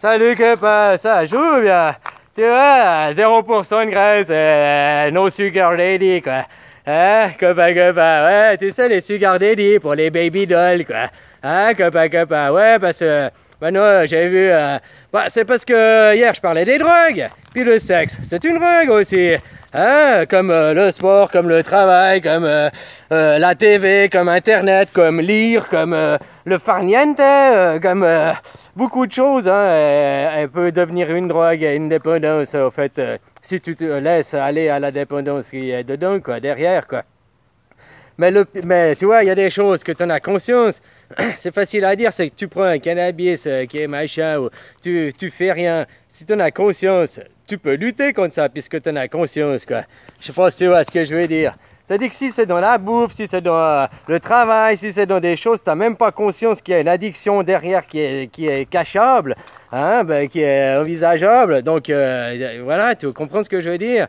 Salut copain, ça joue bien. Tu vois, 0% de graisse, no sugar daddy quoi. Hein, copain, ouais, tu sais les sugar daddy pour les baby dolls quoi. Hein, copain, ouais, parce que maintenant j'ai vu, c'est parce que hier je parlais des drogues, puis le sexe, c'est une drogue aussi. Hein, comme le sport, comme le travail, comme la TV, comme Internet, comme lire, comme le farniente, comme beaucoup de choses. Hein, elle peut devenir une drogue, une dépendance, en fait, si tu te laisses aller à la dépendance qui est dedans, quoi, derrière, quoi. Mais tu vois, il y a des choses que tu en as conscience. C'est facile à dire, c'est que tu prends un cannabis qui est machin, ou tu fais rien. Si tu en as conscience, tu peux lutter contre ça puisque tu en as conscience, quoi. Je pense que tu vois ce que je veux dire. C'est-à-dire que si c'est dans la bouffe, si c'est dans le travail, si c'est dans des choses, tu n'as même pas conscience qu'il y a une addiction derrière qui est cachable, hein, qui est envisageable. Donc voilà, tu comprends ce que je veux dire.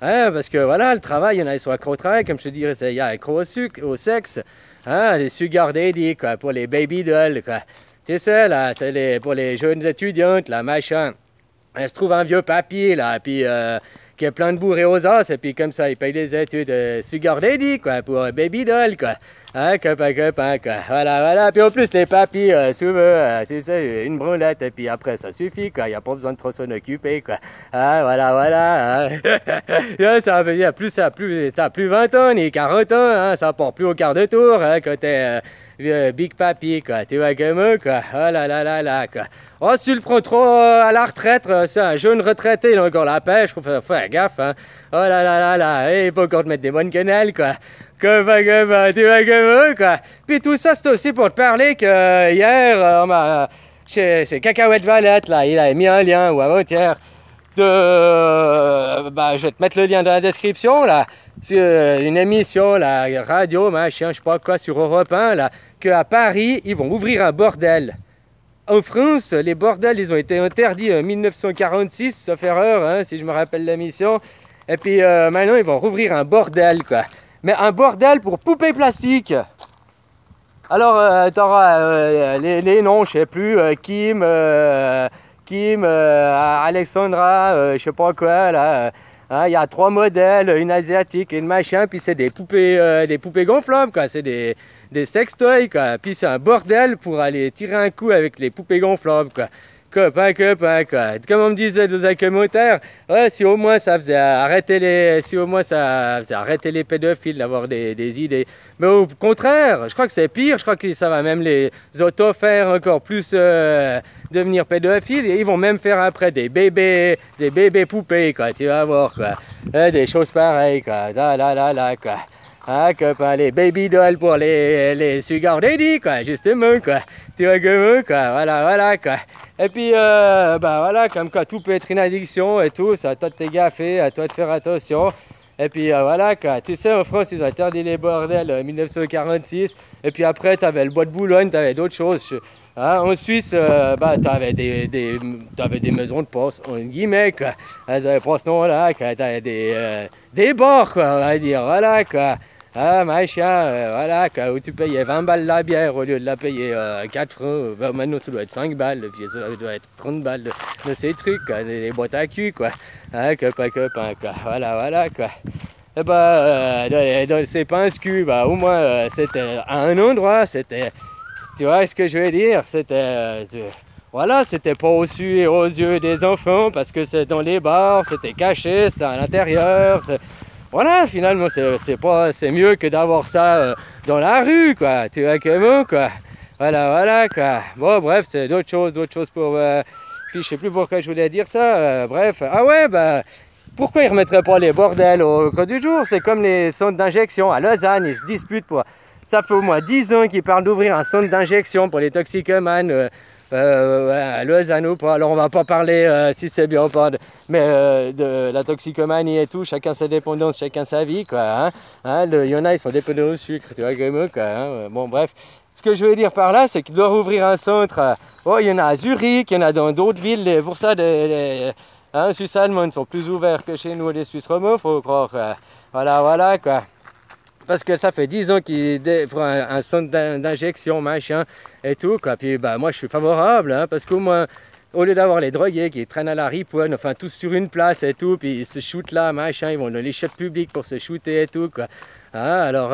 Hein, parce que voilà, le travail, il y en a, ils sont accro au travail, comme je te dirais, il y a accro au sucre, au sexe, hein, les sugar daddy, quoi, pour les baby dolls, quoi. Tu sais, là, c'est pour les jeunes étudiantes, là, machin. Elle se trouve un vieux papy, là, puis qui est plein de bourrées aux os, et puis comme ça, il paye des études sugar daddy, quoi, pour baby doll, quoi. Hein, copain, quoi. Voilà. Puis en plus, les papis, souvent, tu sais, une branlette, et puis après, ça suffit, quoi. Il n'y a pas besoin de trop s'en occuper, quoi. Hein, voilà. Hein. Ça veut dire, t'as plus 20 ans, ni 40 ans, hein, ça part plus au quart de tour, hein, quand t'es big papi, quoi. Tu vois comme eux, quoi. Oh là, quoi. Oh, si tu le prends trop à la retraite, c'est un jeune retraité, il a encore la pêche, faut faire gaffe, hein. Oh là, il faut encore te mettre des bonnes quenelles, quoi. Tu vois comme eux, quoi. Puis tout ça, c'est aussi pour te parler que hier, chez Cacahuète Valette, là, il a mis un lien, ou avant-hier, je vais te mettre le lien dans la description, là, sur une émission, la radio, machin, je sais pas quoi, sur Europe 1, là, qu'à Paris, ils vont ouvrir un bordel. En France, les bordels, ils ont été interdits en 1946, sauf erreur, hein, si je me rappelle l'émission. Et puis maintenant, ils vont rouvrir un bordel, quoi. Mais un bordel pour poupées plastiques. Alors, t'auras les noms, je sais plus, Kim, Alexandra, je sais pas quoi, là. Il y a 3 modèles, une asiatique et une machin, puis c'est des poupées gonflables, quoi. C'est des sextoys, quoi. Puis c'est un bordel pour aller tirer un coup avec les poupées gonflables, quoi. Copain, quoi. Comme on me disait dans un commentaire, ouais, si au moins ça faisait arrêter les pédophiles d'avoir des idées. Mais au contraire, je crois que c'est pire. Je crois que ça va même les auto-faire encore plus devenir pédophiles. Et ils vont même faire après des bébés poupées, quoi. Tu vas voir, quoi. Des choses pareilles, quoi. Là, quoi. Ah, copain, les baby dolls pour les sugar daddy, quoi, justement, quoi. Tu vois comme eux, quoi, voilà, quoi. Et puis, voilà, comme quoi tout peut être une addiction et tout, c'est à toi de te gaffer, à toi de faire attention. Et puis, voilà, quoi. Tu sais, en France, ils ont interdit les bordels en 1946. Et puis après, t'avais le bois de Boulogne, t'avais d'autres choses. Hein, en Suisse, t'avais des maisons de poste, en guillemets, quoi. Elles avaient pas ce nom-là, quoi. T'avais des bars, quoi, on va dire, voilà, quoi. Ah, machin, voilà, où tu payais 20 balles la bière au lieu de la payer 4 francs. Maintenant, ça doit être 5 balles, puis ça doit être 30 balles de ces trucs, quoi, des boîtes à cul, quoi. Hein, copain, quoi. Voilà, quoi. Et dans ces pinces-cul, au moins, c'était à un endroit, c'était... Tu vois ce que je veux dire? C'était... Voilà, c'était pas aux yeux des enfants, parce que c'est dans les bars, c'était caché, c'était à l'intérieur... Voilà, finalement, c'est mieux que d'avoir ça dans la rue, quoi. Tu vois comment, quoi. Voilà, quoi. Bon, bref, c'est d'autres choses pour... Puis je sais plus pourquoi je voulais dire ça. Bref, ah ouais, pourquoi ils remettraient pas les bordels au creux du jour? C'est comme les centres d'injection à Lausanne, ils se disputent pour... Ça fait au moins 10 ans qu'ils parlent d'ouvrir un centre d'injection pour les toxicomanes. À Lausanne ou pas. Alors on va pas parler si c'est bien ou pas, mais de la toxicomanie et tout, chacun sa dépendance, chacun sa vie, quoi. Il y en a, ils sont dépendants au sucre, tu vois, comme eux, quoi. Bon, bref. Ce que je veux dire par là, c'est qu'ils doivent ouvrir un centre. Il y en a à Zurich, il y en a dans d'autres villes. Pour ça, les Suisses allemands sont plus ouverts que chez nous, les Suisses romands, faut croire. Voilà, quoi. Parce que ça fait 10 ans qu'il prend un centre d'injection, machin, et tout, quoi. Puis, moi, je suis favorable, hein, parce qu'au moins, Au lieu d'avoir les drogués qui traînent à la riponne, enfin tous sur une place et tout, puis ils se shootent là, machin, ils vont dans les chiottes publiques pour se shooter et tout, quoi. Hein, alors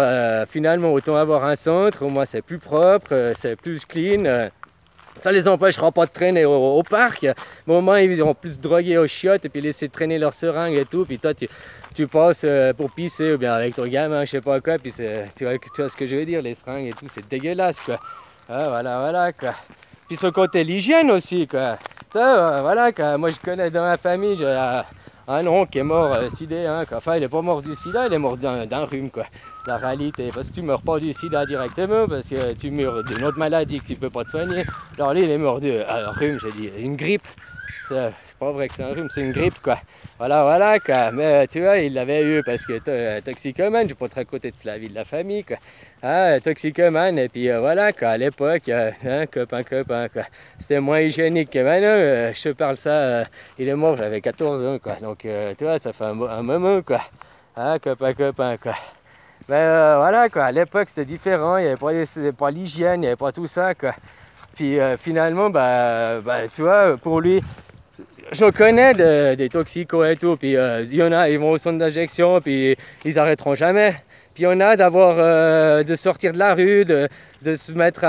finalement, autant avoir un centre, au moins c'est plus propre, c'est plus clean. Ça les empêchera pas de traîner au parc, mais au moins ils auront plus drogués aux chiottes et puis laisser traîner leurs seringues et tout, puis toi tu passes pour pisser ou bien avec ton gamin, je sais pas quoi, puis tu vois ce que je veux dire, les seringues et tout, c'est dégueulasse, quoi. Ah, voilà, quoi. Puis ce côté l'hygiène aussi, quoi. Ça, voilà, quoi. Moi je connais dans ma famille, j'ai un oncle qui est mort sidé, hein, quoi. Enfin il est pas mort du sida, il est mort d'un rhume, quoi. La réalité, parce que tu meurs pas du sida directement, parce que tu meurs d'une autre maladie que tu peux pas te soigner. Alors lui il est mort d'un rhume, j'ai dit, une grippe. C'est pas vrai que c'est un rhume, c'est une grippe, quoi. Voilà, quoi. Mais tu vois, il l'avait eu parce que toxicomane, je peux te raconter toute la vie de la famille, quoi. Ah, toxicomane, et puis voilà, quoi. À l'époque, copain, quoi. C'était moins hygiénique que maintenant. Je te parle ça, il est mort, j'avais 14 ans, quoi. Donc, tu vois, ça fait un moment, quoi. Ah, copain, quoi. Mais voilà, quoi. À l'époque, c'était différent, il n'y avait pas l'hygiène, il n'y avait pas tout ça, quoi. Puis finalement, tu vois, pour lui, je connais des toxicos et tout, puis il y en a, ils vont au centre d'injection, puis ils arrêteront jamais. Puis il y en a de sortir de la rue, de se mettre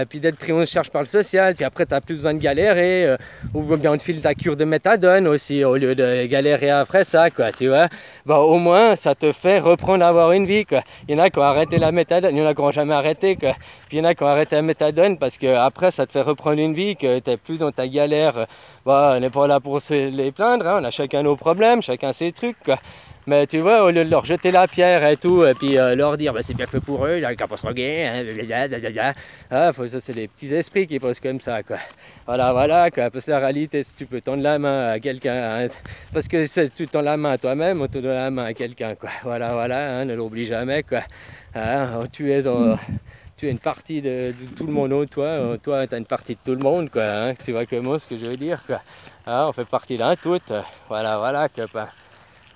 puis d'être pris en charge par le social, puis après tu n'as plus besoin de galérer, ou bien on te file ta cure de méthadone aussi, au lieu de galérer après ça, quoi, tu vois. Bon, au moins, ça te fait reprendre à avoir une vie, quoi. Il y en a qui ont arrêté la méthadone, il y en a qui n'ont jamais arrêté, quoi. Puis il y en a qui ont arrêté la méthadone parce que après ça te fait reprendre une vie, que tu n'es plus dans ta galère. Bon, on n'est pas là pour se les plaindre, hein. On a chacun nos problèmes, chacun ses trucs, quoi. Mais tu vois, au lieu de leur jeter la pierre et tout, et puis leur dire c'est bien fait pour eux, il n'y a qu'à pas se reguer, ça c'est les petits esprits qui posent comme ça, quoi. Voilà, quoi. Parce que la réalité, si tu peux tendre la main à quelqu'un, hein, parce que tu tends la main à toi-même, on te donne la main à quelqu'un, quoi. Voilà, hein, ne l'oublie jamais, quoi. Hein, tu es une partie de tout le monde autour, toi tu as une partie de tout le monde, quoi. Hein, tu vois comment ce que je veux dire, quoi. Hein, on fait partie d'un tout, voilà, copain.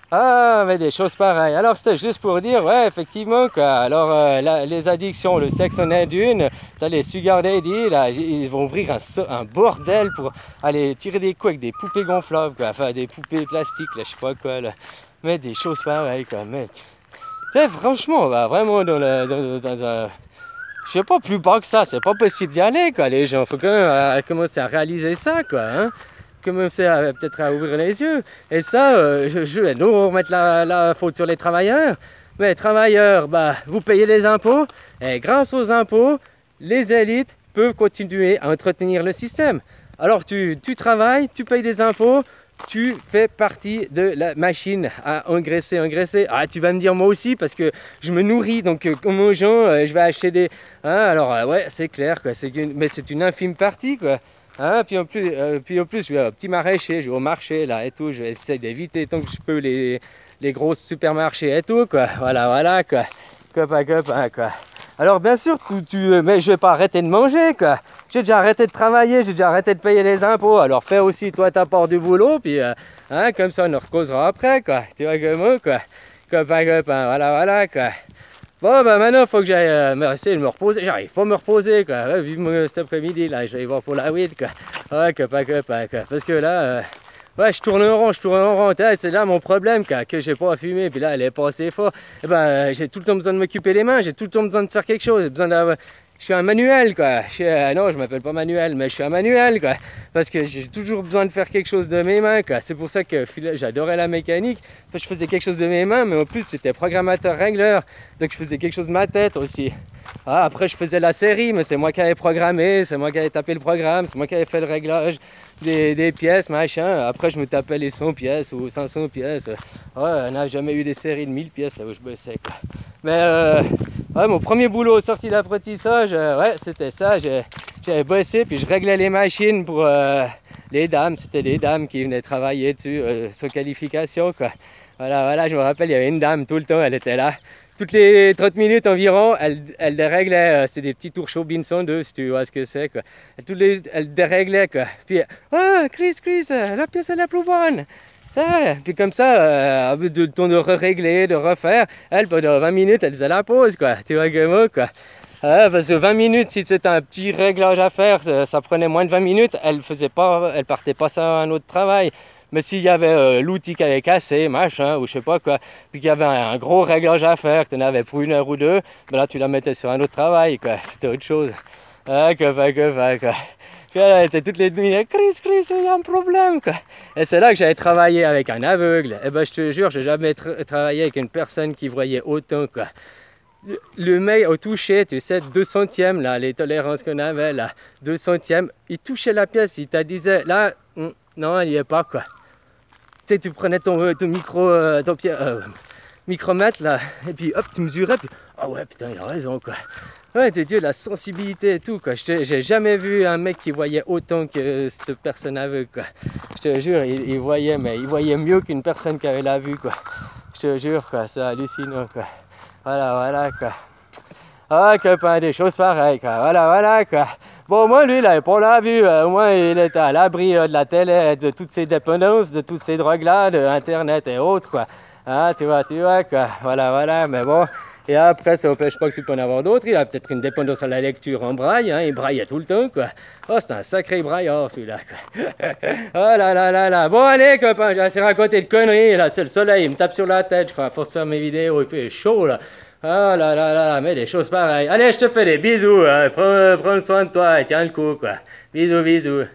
Ah, mais des choses pareilles. Alors, c'était juste pour dire, ouais, effectivement, quoi. Alors, les addictions, le sexe en est une. T'as les sugar daddy, là, ils vont ouvrir un bordel pour aller tirer des coups avec des poupées gonflables, quoi. Enfin, des poupées plastiques, là, je sais pas quoi, là. Mais des choses pareilles, quoi. Mais, franchement, bah, vraiment, je sais pas, plus bas que ça, c'est pas possible d'y aller, quoi, les gens. Faut quand même commencer à réaliser ça, quoi, hein. Commencer peut-être à ouvrir les yeux. Et ça, nous remettre la faute sur les travailleurs. Mais les travailleurs, vous payez les impôts. Et grâce aux impôts, les élites peuvent continuer à entretenir le système. Alors tu travailles, tu payes des impôts, tu fais partie de la machine à engraisser. Ah, tu vas me dire moi aussi parce que je me nourris, donc comme aux gens, je vais acheter des... Hein, alors ouais, c'est clair, quoi, mais c'est une infime partie, quoi. Hein, puis en plus, je vais au petit maraîcher, je vais au marché là et tout, je vais essayer d'éviter tant que je peux les gros supermarchés et tout, quoi. Voilà, quoi. Copain, quoi. Alors bien sûr, mais je vais pas arrêter de manger, quoi. J'ai déjà arrêté de travailler, j'ai déjà arrêté de payer les impôts, alors fais aussi toi ta part du boulot, puis hein, comme ça on en recausera après, quoi. Tu vois comment, quoi. Copain, voilà, quoi. Bon, maintenant, il faut que j'aille essayer de me reposer. J'arrive pas à me reposer, quoi. Ouais, vivement cet après-midi, là, j'allais voir pour la weed, quoi. Ouais, copain, quoi. Parce que là, ouais, je tourne en rond. C'est là mon problème, quoi, que j'ai pas à fumer. Puis là, elle est pas assez fort. Et j'ai tout le temps besoin de m'occuper les mains. J'ai tout le temps besoin de faire quelque chose. J'ai besoin d'avoir... Je suis un manuel, quoi. Non, je m'appelle pas Manuel, mais je suis un manuel, quoi. Parce que j'ai toujours besoin de faire quelque chose de mes mains, quoi. C'est pour ça que j'adorais la mécanique. Je faisais quelque chose de mes mains, mais en plus, j'étais programmateur-régleur. Donc, je faisais quelque chose de ma tête aussi. Ah, après, je faisais la série, mais c'est moi qui avais programmé, c'est moi qui avais tapé le programme, c'est moi qui avais fait le réglage des pièces, machin. Après, je me tapais les 100 pièces ou 500 pièces. Ouais, on n'a jamais eu des séries de 1000 pièces là où je bossais, quoi. Mais ouais, mon premier boulot sorti d'apprentissage, ouais, c'était ça. J'avais bossé, puis je réglais les machines pour les dames. C'était des dames qui venaient travailler dessus, sans qualification, quoi. Voilà, je me rappelle, il y avait une dame tout le temps, elle était là. Toutes les 30 minutes environ, elle déréglait, c'est des petits tours Robinson 2, si tu vois ce que c'est, quoi. Elle déréglait, quoi. Puis, Chris, la pièce est la plus bonne. Puis comme ça, le temps de régler, de refaire, elle, pendant 20 minutes, elle faisait la pause, quoi. Tu vois comment, quoi. Parce que 20 minutes, si c'était un petit réglage à faire, ça prenait moins de 20 minutes, elle partait pas sur un autre travail. Mais s'il y avait l'outil qui avait cassé, machin, ou je sais pas quoi, puis qu'il y avait un gros réglage à faire, que tu en avais pour 1 heure ou 2, ben là tu la mettais sur un autre travail, quoi. C'était autre chose. Quoi. Puis elle était toutes les demi-heures, Chris, il y a un problème, quoi. Et c'est là que j'avais travaillé avec un aveugle. Et ben je te jure, j'ai jamais travaillé avec une personne qui voyait autant, quoi. Le mec au toucher, tu sais, 2 centièmes, là, les tolérances qu'on avait, là, 2 centièmes, il touchait la pièce, il te disait, là, non, il n'y est pas, quoi. Tu sais, tu prenais ton micromètre, là, et puis hop, tu mesurais, puis, ah ouais, putain, il a raison, quoi. Ouais, t'es Dieu, la sensibilité et tout, quoi. J'ai jamais vu un mec qui voyait autant que cette personne aveugle, quoi. Je te jure, il voyait, mais il voyait mieux qu'une personne qui avait la vue, quoi. Je te jure, quoi, c'est hallucinant, quoi. Voilà, quoi. Ah, copain, des choses pareilles, quoi. Voilà, quoi. Bon, moi, lui, il n'avait pas la vue. Au moins, il était à l'abri de la télé, de toutes ces dépendances, de toutes ces drogues-là, de Internet et autres, quoi. Ah, tu vois, quoi. Voilà, mais bon. Et après, ça n'empêche pas que tu peux en avoir d'autres. Il a peut-être une dépendance à la lecture en braille, hein. Il braillait tout le temps, quoi. Oh, c'est un sacré braillard, celui-là, quoi. Oh là. Bon, allez, copain, j'ai assez raconté de conneries, là. C'est le soleil, il me tape sur la tête, je crois. À force de faire mes vidéos, il fait chaud, là. Oh là, mais des choses pareilles. Allez, je te fais des bisous, hein. Prends soin de toi et tiens le coup, quoi. Bisous.